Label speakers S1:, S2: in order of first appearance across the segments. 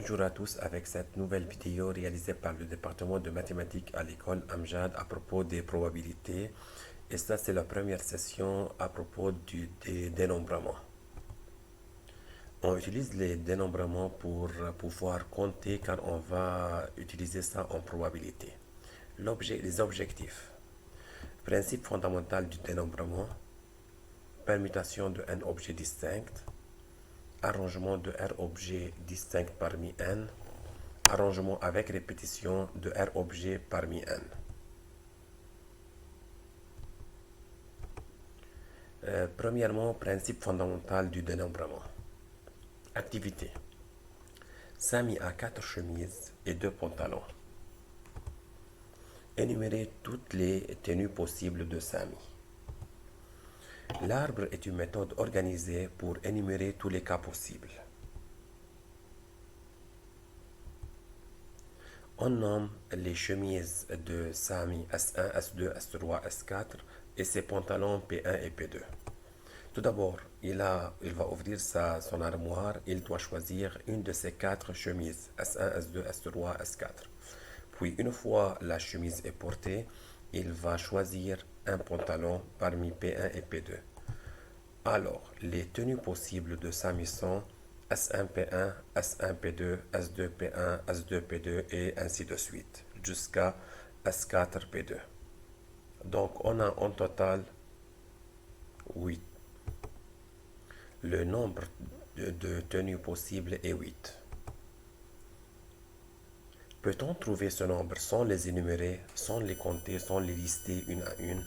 S1: Bonjour à tous avec cette nouvelle vidéo réalisée par le département de mathématiques à l'école Amjad à propos des probabilités. Et ça, c'est la première session à propos des dénombrements. On utilise les dénombrements pour pouvoir compter car on va utiliser ça en probabilité. Les objectifs. Principe fondamental du dénombrement. Permutation de n objets distincts. Arrangement de R objets distincts parmi n. Arrangement avec répétition de R objets parmi n. Premièrement, principe fondamental du dénombrement. Activité. Samy a 4 chemises et 2 pantalons. Énumérer toutes les tenues possibles de Samy. L'arbre est une méthode organisée pour énumérer tous les cas possibles. On nomme les chemises de Samy S1, S2, S3, S4 et ses pantalons P1 et P2. Tout d'abord, il va ouvrir son armoire. Il doit choisir une de ces 4 chemises S1, S2, S3, S4. Puis, une fois la chemise est portée, il va choisir un pantalon parmi P1 et P2. Alors, les tenues possibles de Samy sont S1P1, S1P2, S2P1, S2P2 et ainsi de suite, jusqu'à S4P2. Donc, on a en total 8. Le nombre de tenues possibles est 8. Peut-on trouver ce nombre sans les énumérer, sans les compter, sans les lister une à une?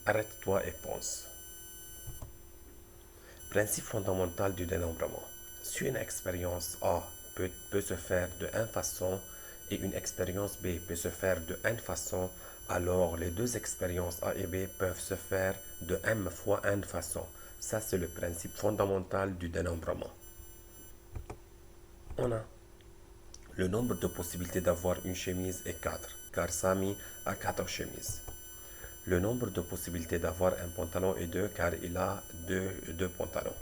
S1: Arrête-toi et pense. Principe fondamental du dénombrement. Si une expérience A peut se faire de une façon et une expérience B peut se faire de une façon, alors les deux expériences A et B peuvent se faire de M fois une façon. Ça, c'est le principe fondamental du dénombrement. On a le nombre de possibilités d'avoir une chemise est 4, car Samy a 4 chemises. Le nombre de possibilités d'avoir un pantalon est 2, car il a deux pantalons.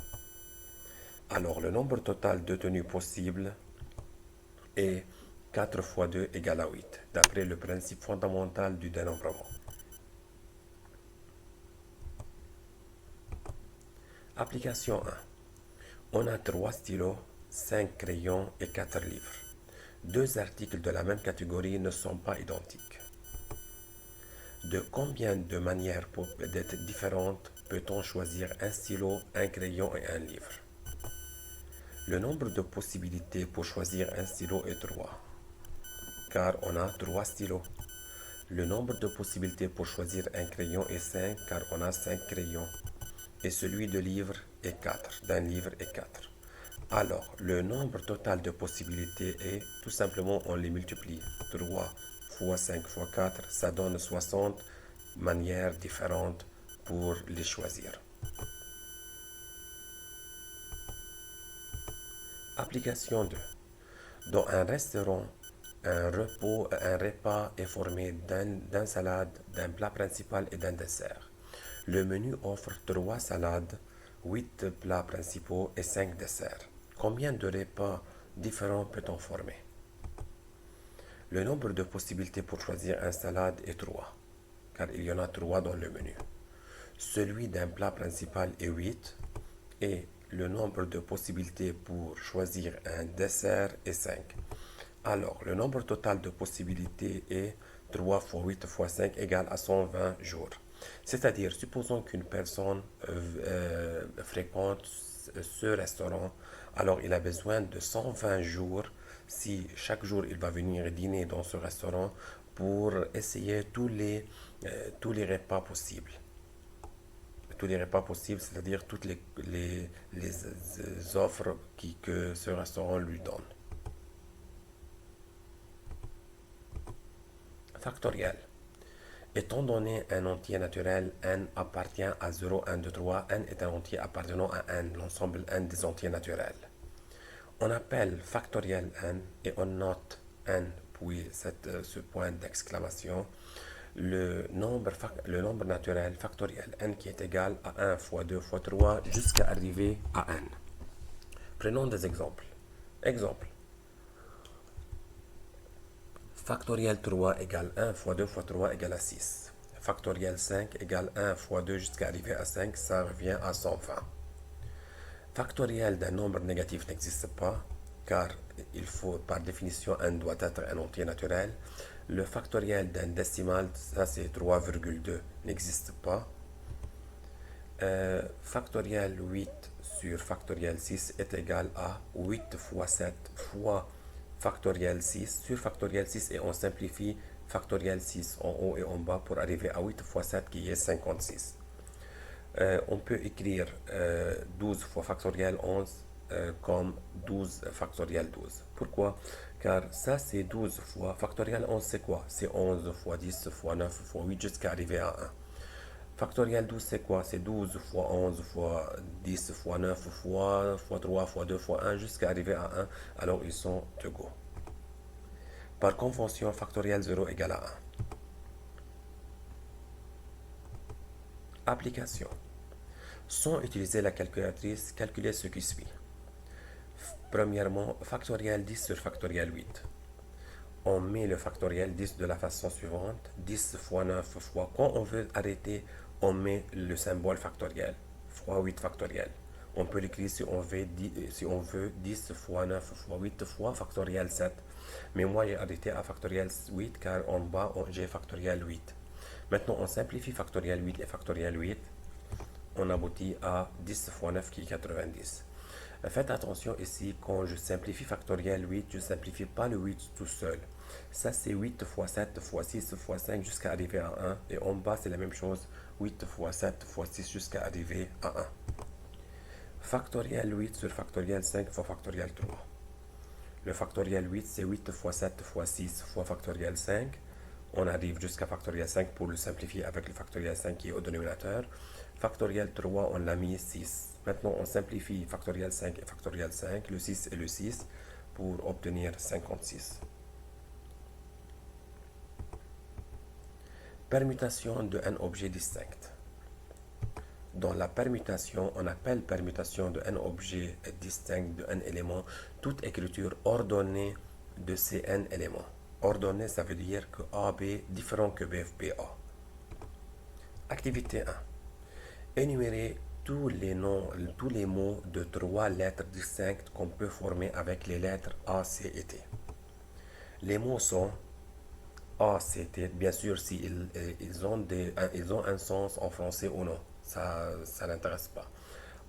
S1: Alors, le nombre total de tenues possibles est 4 fois 2 égale à 8, d'après le principe fondamental du dénombrement. Application 1. On a 3 stylos, 5 crayons et 4 livres. Deux articles de la même catégorie ne sont pas identiques. De combien de manières d'être différentes peut-on choisir un stylo, un crayon et un livre? Le nombre de possibilités pour choisir un stylo est 3, car on a 3 stylos. Le nombre de possibilités pour choisir un crayon est 5, car on a 5 crayons. Et celui de livre est 4, d'un livre est 4. Alors, le nombre total de possibilités est, tout simplement, on les multiplie. 3 fois 5 fois 4, ça donne 60 manières différentes pour les choisir. Application 2. Dans un restaurant, un repas est formé d'un salade, d'un plat principal et d'un dessert. Le menu offre 3 salades, 8 plats principaux et 5 desserts. Combien de repas différents peut-on former? Le nombre de possibilités pour choisir un salade est 3, car il y en a 3 dans le menu. Celui d'un plat principal est 8 et le nombre de possibilités pour choisir un dessert est 5. Alors, le nombre total de possibilités est 3 fois 8 fois 5 égale à 120 jours. C'est-à-dire, supposons qu'une personne fréquente ce restaurant, alors il a besoin de 120 jours si chaque jour il va venir dîner dans ce restaurant pour essayer tous les repas possibles. Tous les repas possibles, c'est-à-dire toutes les offres que ce restaurant lui donne. Factoriel. Étant donné un entier naturel, n appartient à 0, 1, 2, 3, n est un entier appartenant à n, l'ensemble n des entiers naturels. On appelle factoriel n et on note n, puis ce point d'exclamation, le nombre naturel factoriel n qui est égal à 1 fois 2 fois 3 jusqu'à arriver à n. Prenons des exemples. Exemple. Factoriel 3 égale 1 fois 2 fois 3 égale à 6. Factoriel 5 égale 1 fois 2 jusqu'à arriver à 5, ça revient à 120. Factoriel d'un nombre négatif n'existe pas, car il faut, par définition, un doit être un entier naturel. Le factoriel d'un décimal, ça c'est 3,2, n'existe pas. Factoriel 8 sur factoriel 6 est égal à 8 fois 7 fois factoriel 6 sur factoriel 6 et on simplifie factoriel 6 en haut et en bas pour arriver à 8 fois 7 qui est 56. On peut écrire 12 fois factoriel 11 comme 12 factoriel 12. Pourquoi? Car ça c'est 12 fois factoriel 11 c'est quoi? C'est 11 fois 10 fois 9 fois 8 jusqu'à arriver à 1. Factoriel 12, c'est quoi? C'est 12 fois 11 fois 10 fois 9 fois 3 fois 2 fois 1 jusqu'à arriver à 1. Alors ils sont égaux. Par convention, factoriel 0 égale à 1. Application. Sans utiliser la calculatrice, calculez ce qui suit. Premièrement, factoriel 10 sur factoriel 8. On met le factoriel 10 de la façon suivante. 10 fois 9 fois. Quand on veut arrêter, on met le symbole factoriel. Fois 8 factoriel. On peut l'écrire si on veut 10 fois 9 fois 8 fois factoriel 7. Mais moi, j'ai arrêté à factoriel 8 car en bas, j'ai factoriel 8. Maintenant, on simplifie factoriel 8 et factoriel 8. On aboutit à 10 fois 9 qui est 90. Faites attention ici, quand je simplifie factoriel 8, je ne simplifie pas le 8 tout seul. Ça, c'est 8 fois 7 fois 6 fois 5 jusqu'à arriver à 1. Et en bas, c'est la même chose, 8 fois 7 fois 6 jusqu'à arriver à 1. Factoriel 8 sur factoriel 5 fois factoriel 3. Le factoriel 8, c'est 8 fois 7 fois 6 fois factoriel 5. On arrive jusqu'à factoriel 5 pour le simplifier avec le factoriel 5 qui est au dénominateur. Factoriel 3, on l'a mis 6. Maintenant, on simplifie factoriel 5 et factoriel 5, le 6 et le 6, pour obtenir 56. Permutation de un objet distinct. Dans la permutation, on appelle permutation de un objet distinct de un élément toute écriture ordonnée de ces n éléments. Ordonnée, ça veut dire que A, B différent que B, A. Activité 1. Énumérer tous les mots de 3 lettres distinctes qu'on peut former avec les lettres A, C et T. Les mots sont A, C, T, bien sûr, s'ils ils ont un sens en français ou non. Ça n'intéresse pas.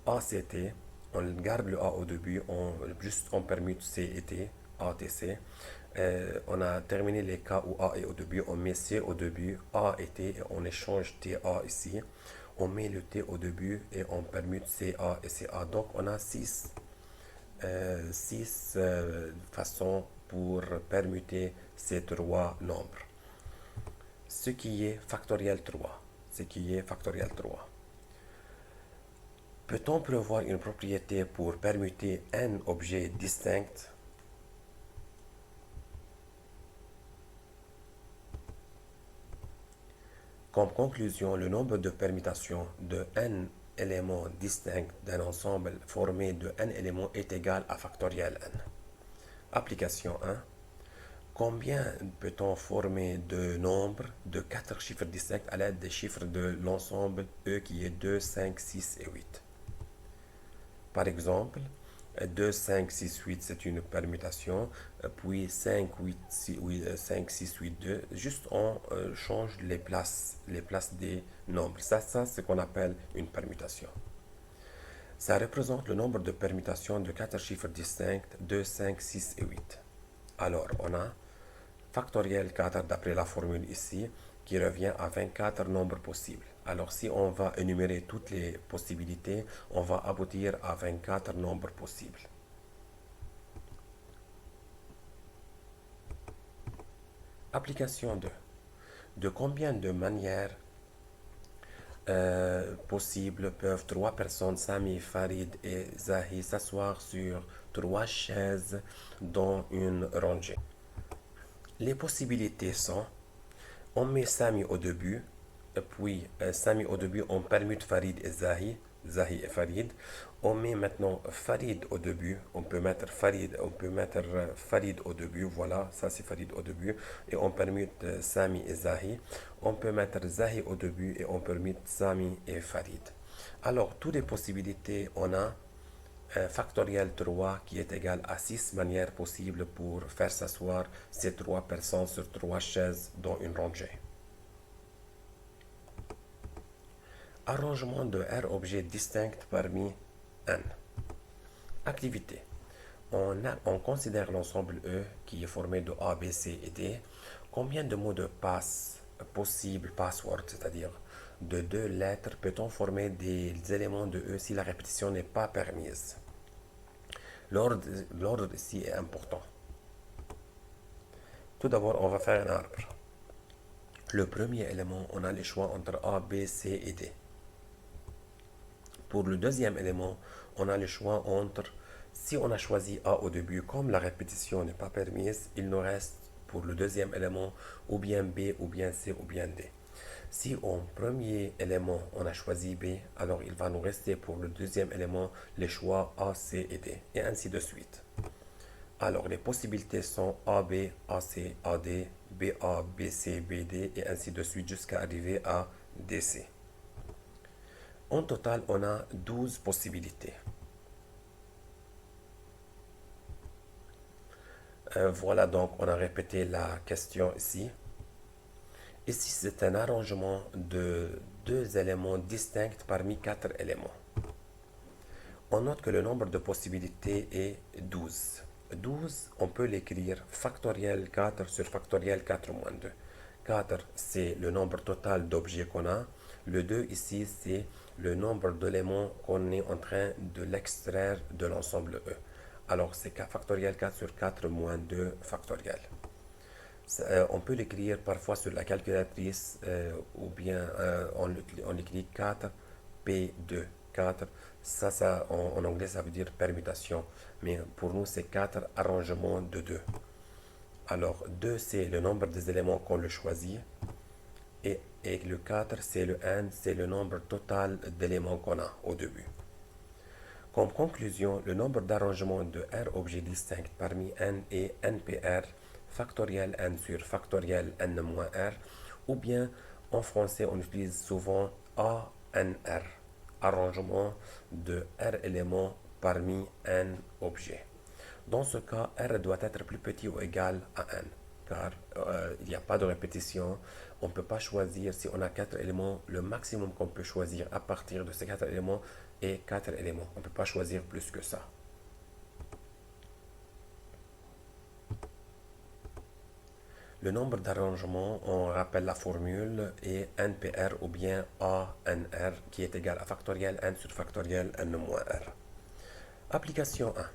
S1: A, C, T, on garde le A au début, on permute C et T, A, T, C. On a terminé les cas où A est au début, on met C au début, A et T, et on échange T, A ici. On met le T au début et on permute C, A et C, A. Donc on a 6 façons pour permuter ces trois nombres. Ce qui est factoriel 3. Ce qui est factoriel 3. Peut-on prévoir une propriété pour permuter un objet distinct? Comme conclusion, le nombre de permutations de n éléments distincts d'un ensemble formé de n éléments est égal à factoriel n. Application 1. Combien peut-on former de nombres de 4 chiffres distincts à l'aide des chiffres de l'ensemble E qui est 2, 5, 6 et 8? Par exemple, 2, 5, 6, 8, c'est une permutation, puis 5, 8, 6, 5, 6, 8, 2, juste on change les places des nombres. Ça c'est ce qu'on appelle une permutation. Ça représente le nombre de permutations de 4 chiffres distincts, 2, 5, 6 et 8. Alors, on a factoriel 4 d'après la formule ici, qui revient à 24 nombres possibles. Alors si on va énumérer toutes les possibilités, on va aboutir à 24 nombres possibles. Application 2. De combien de manières possibles peuvent 3 personnes, Sami, Farid et Zahi, s'asseoir sur 3 chaises dans une rangée? Les possibilités sont, on met Sami au début, puis Sami au début, on permute Farid et Zahi, Zahi et Farid. On met maintenant Farid au début, on peut mettre Farid au début, voilà, ça c'est Farid au début, et on permute Sami et Zahi. On peut mettre Zahi au début et on permute Sami et Farid. Alors, toutes les possibilités, on a un factoriel 3 qui est égal à 6 manières possibles pour faire s'asseoir ces trois personnes sur trois chaises dans une rangée. Arrangement de R objets distincts parmi N. Activité. On considère l'ensemble E qui est formé de A, B, C et D. Combien de mots de passe possibles, password, c'est-à-dire de deux lettres, peut-on former des éléments de E si la répétition n'est pas permise? L'ordre ici est important. Tout d'abord, on va faire un arbre. Le premier élément, on a le choix entre A, B, C et D. Pour le deuxième élément, on a le choix entre, si on a choisi A au début, comme la répétition n'est pas permise, il nous reste pour le deuxième élément ou bien B, ou bien C, ou bien D. Si en premier élément on a choisi B, alors il va nous rester pour le deuxième élément les choix A, C et D, et ainsi de suite. Alors les possibilités sont AB, AC, AD, BA, BC, BD, et ainsi de suite jusqu'à arriver à DC. En total, on a 12 possibilités. Voilà, donc on a répété la question ici. Ici, c'est un arrangement de deux éléments distincts parmi quatre éléments. On note que le nombre de possibilités est 12. 12, on peut l'écrire factoriel 4 sur factoriel 4 moins 2. 4, c'est le nombre total d'objets qu'on a. Le 2 ici, c'est le nombre d'éléments qu'on est en train de l'extraire de l'ensemble E. Alors, c'est factoriel 4 sur 4 moins 2 factoriel. On peut l'écrire parfois sur la calculatrice ou bien on écrit 4 P2. 4, ça en anglais, ça veut dire permutation. Mais pour nous, c'est 4 arrangements de 2. Alors, 2, c'est le nombre des éléments qu'on le choisit. Et le 4, c'est le N, c'est le nombre total d'éléments qu'on a au début. Comme conclusion, le nombre d'arrangements de R objets distincts parmi N est NPR, factoriel N sur factoriel N-R, ou bien en français, on utilise souvent ANR, arrangement de R éléments parmi N objets. Dans ce cas, R doit être plus petit ou égal à N, car il n'y a pas de répétition. On ne peut pas choisir, si on a 4 éléments, le maximum qu'on peut choisir à partir de ces 4 éléments est 4 éléments. On ne peut pas choisir plus que ça. Le nombre d'arrangements, on rappelle la formule, est NPR ou bien ANR qui est égal à factoriel N sur factoriel N-R. Application 1.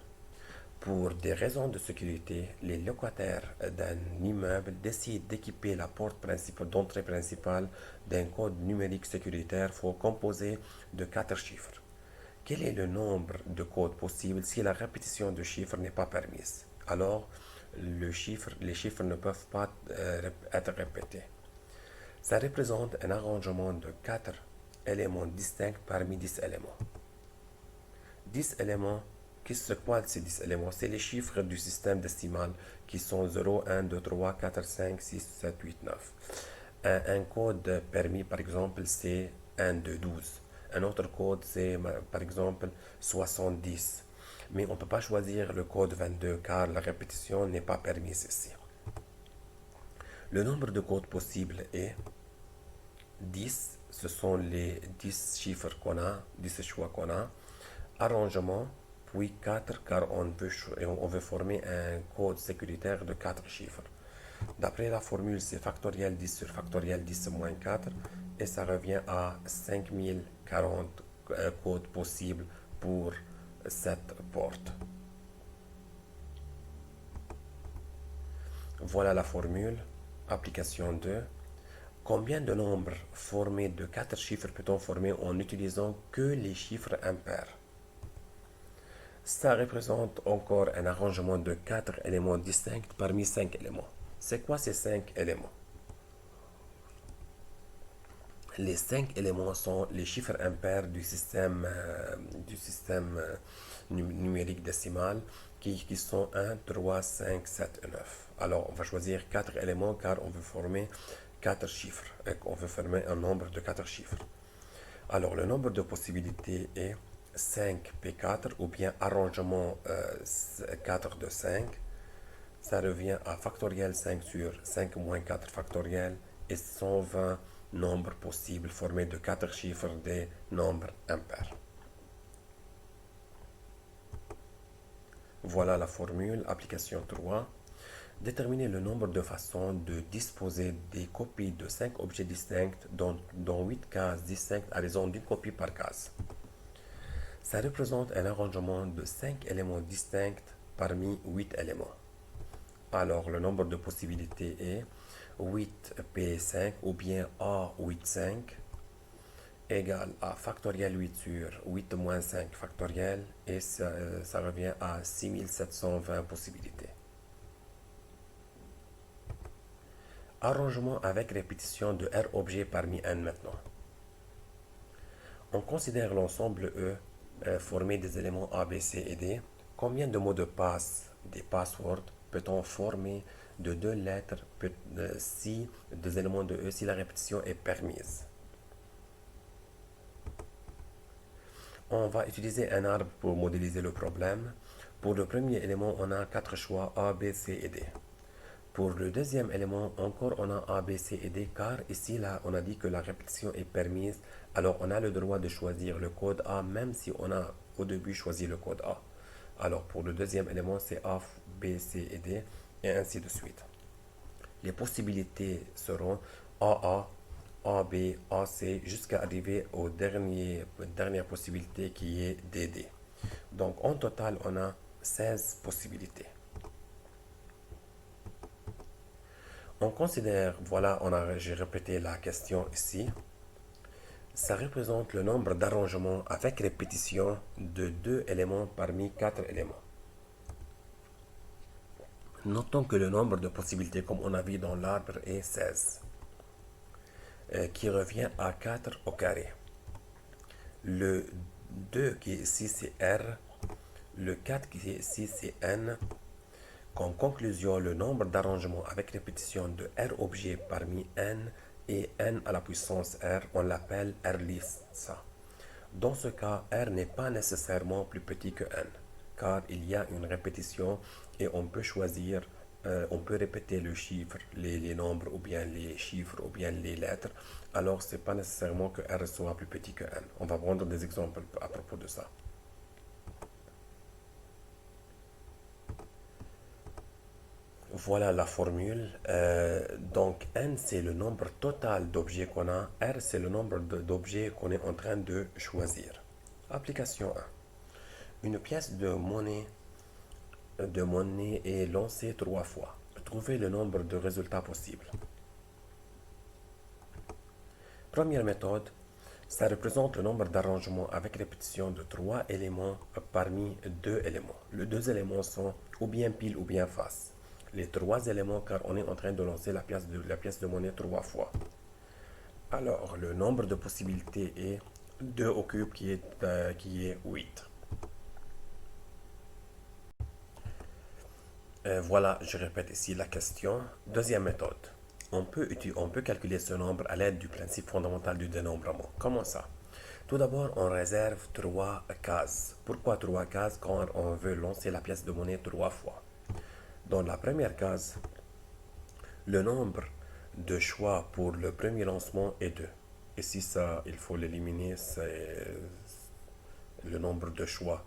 S1: Pour des raisons de sécurité, les locataires d'un immeuble décident d'équiper la porte d'entrée principale d'un code numérique sécuritaire composé de 4 chiffres. Quel est le nombre de codes possibles si la répétition de chiffres n'est pas permise? Alors, les chiffres ne peuvent pas être répétés. Ça représente un arrangement de 4 éléments distincts parmi 10 éléments. 10 éléments, c'est quoi ces 10 éléments? C'est les chiffres du système décimal qui sont 0, 1, 2, 3, 4, 5, 6, 7, 8, 9. Un code permis, par exemple, c'est 1, 2, 12. Un autre code, c'est par exemple 70. Mais on ne peut pas choisir le code 22 car la répétition n'est pas permise ici. Le nombre de codes possibles est 10. Ce sont les 10 chiffres qu'on a, 10 choix qu'on a. Arrangement, puis 4 car on veut former un code sécuritaire de 4 chiffres. D'après la formule, c'est factoriel 10 sur factoriel 10 moins 4 et ça revient à 5040 codes possibles pour cette porte. Voilà la formule. Application 2. Combien de nombres formés de 4 chiffres peut-on former en utilisant que les chiffres impairs? Ça représente encore un arrangement de 4 éléments distincts parmi 5 éléments. C'est quoi ces 5 éléments? Les 5 éléments sont les chiffres impairs du système numérique décimal qui sont 1, 3, 5, 7 et 9. Alors, on va choisir 4 éléments car on veut former 4 chiffres. Et on veut former un nombre de 4 chiffres. Alors, le nombre de possibilités est 5p4 ou bien arrangement 4 de 5. Ça revient à factoriel 5 sur 5 moins 4 factoriel et 120 nombres possibles formés de 4 chiffres des nombres impairs. Voilà la formule, application 3. Déterminer le nombre de façons de disposer des copies de 5 objets distincts dont 8 cases distinctes à raison d'une copie par case. Ça représente un arrangement de 5 éléments distincts parmi 8 éléments. Alors, le nombre de possibilités est 8p5 ou bien a85 égale à factoriel 8 sur 8 moins 5 factoriel et ça revient à 6720 possibilités. Arrangement avec répétition de R objets parmi n maintenant. On considère l'ensemble E formé des éléments A, B, C et D. Combien de mots de passe, des passwords, peut-on former de 2 lettres si des éléments de E si la répétition est permise? On va utiliser un arbre pour modéliser le problème. Pour le premier élément, on a 4 choix A, B, C et D. Pour le deuxième élément, encore on a A, B, C et D, car ici, là, on a dit que la répétition est permise. Alors, on a le droit de choisir le code A, même si on a au début choisi le code A. Alors, pour le deuxième élément, c'est A, B, C et D, et ainsi de suite. Les possibilités seront AA, AB, AC, jusqu'à arriver aux dernière possibilité qui est DD. Donc, en total, on a 16 possibilités. On considère, voilà, j'ai répété la question ici. Ça représente le nombre d'arrangements avec répétition de 2 éléments parmi 4 éléments. Notons que le nombre de possibilités, comme on a vu dans l'arbre, est 16, qui revient à 4 au carré. Le 2 qui est ici, c'est R. Le 4 qui est ici, c'est N. En conclusion, le nombre d'arrangements avec répétition de R objets parmi N et N à la puissance R, on l'appelle R list. Dans ce cas, R n'est pas nécessairement plus petit que N, car il y a une répétition et on peut choisir, on peut répéter le chiffre, les nombres ou bien les chiffres ou bien les lettres. Alors, ce n'est pas nécessairement que R soit plus petit que N. On va prendre des exemples à propos de ça. Voilà la formule. Donc, N, c'est le nombre total d'objets qu'on a. R, c'est le nombre d'objets qu'on est en train de choisir. Application 1. Une pièce de monnaie est lancée 3 fois. Trouvez le nombre de résultats possibles. Première méthode, ça représente le nombre d'arrangements avec répétition de 3 éléments parmi 2 éléments. Les 2 éléments sont ou bien pile ou bien face. Les 3 éléments car on est en train de lancer la pièce de monnaie 3 fois. Alors, le nombre de possibilités est 2 au cube qui est 8. Voilà, je répète ici la question. Deuxième méthode. On peut calculer ce nombre à l'aide du principe fondamental du dénombrement. Comment ça? Tout d'abord, on réserve 3 cases. Pourquoi 3 cases? Quand on veut lancer la pièce de monnaie 3 fois. Dans la première case, le nombre de choix pour le premier lancement est 2. Ici, ça, il faut l'éliminer, c'est le nombre de choix.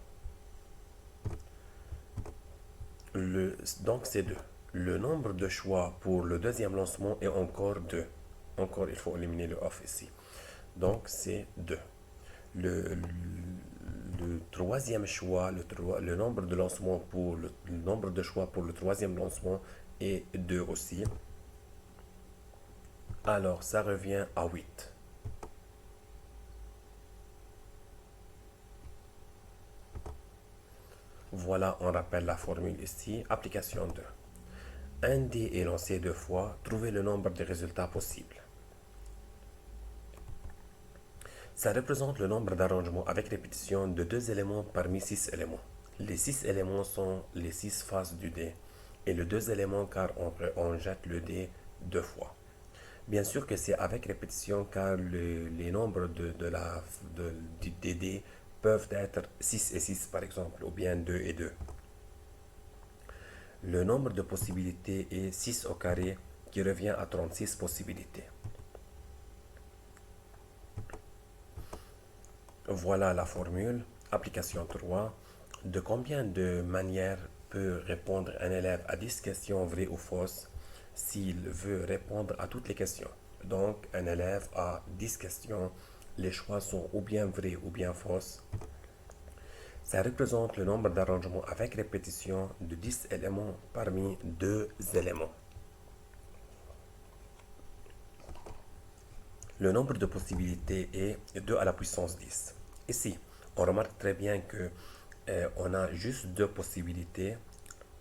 S1: Donc, c'est 2. Le nombre de choix pour le deuxième lancement est encore 2. Encore, il faut éliminer le off ici. Donc, c'est 2. Le troisième choix, le nombre de lancements pour le nombre de choix pour le troisième lancement est 2 aussi. Alors, ça revient à 8. Voilà, on rappelle la formule ici. Application 2. Un dé est lancé 2 fois. Trouvez le nombre de résultats possibles. Ça représente le nombre d'arrangements avec répétition de 2 éléments parmi 6 éléments. Les 6 éléments sont les 6 faces du dé et les 2 éléments car on jette le dé 2 fois. Bien sûr que c'est avec répétition car les nombres des dés peuvent être 6 et 6 par exemple, ou bien 2 et 2. Le nombre de possibilités est 6 au carré qui revient à 36 possibilités. Voilà la formule. Application 3. De combien de manières peut répondre un élève à 10 questions vraies ou fausses s'il veut répondre à toutes les questions? Donc, un élève a 10 questions. Les choix sont ou bien vrais ou bien fausses. Ça représente le nombre d'arrangements avec répétition de 10 éléments parmi 2 éléments. Le nombre de possibilités est 2 à la puissance 10. Ici, on remarque très bien que on a juste 2 possibilités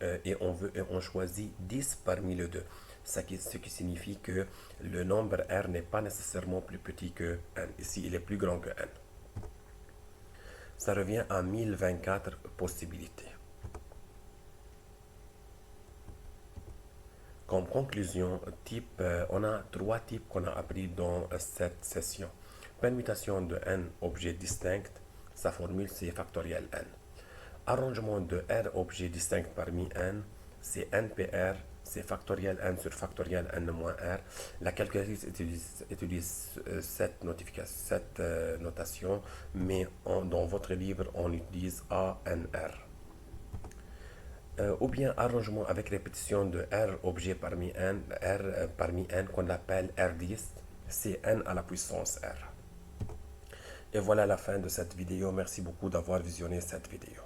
S1: et on choisit 10 parmi les deux. Ce qui signifie que le nombre R n'est pas nécessairement plus petit que N. Ici, il est plus grand que N. Ça revient à 1024 possibilités. Comme conclusion, on a 3 types qu'on a appris dans cette session. Permutation de n objets distincts, sa formule c'est factoriel n. Arrangement de r objets distincts parmi n, c'est npr, c'est factoriel n sur factoriel n moins r. La calculatrice utilise cette notation, mais dans votre livre, on utilise ANR. Ou bien arrangement avec répétition de R objet parmi n qu'on appelle R10, c'est n à la puissance R. Et voilà la fin de cette vidéo. Merci beaucoup d'avoir visionné cette vidéo.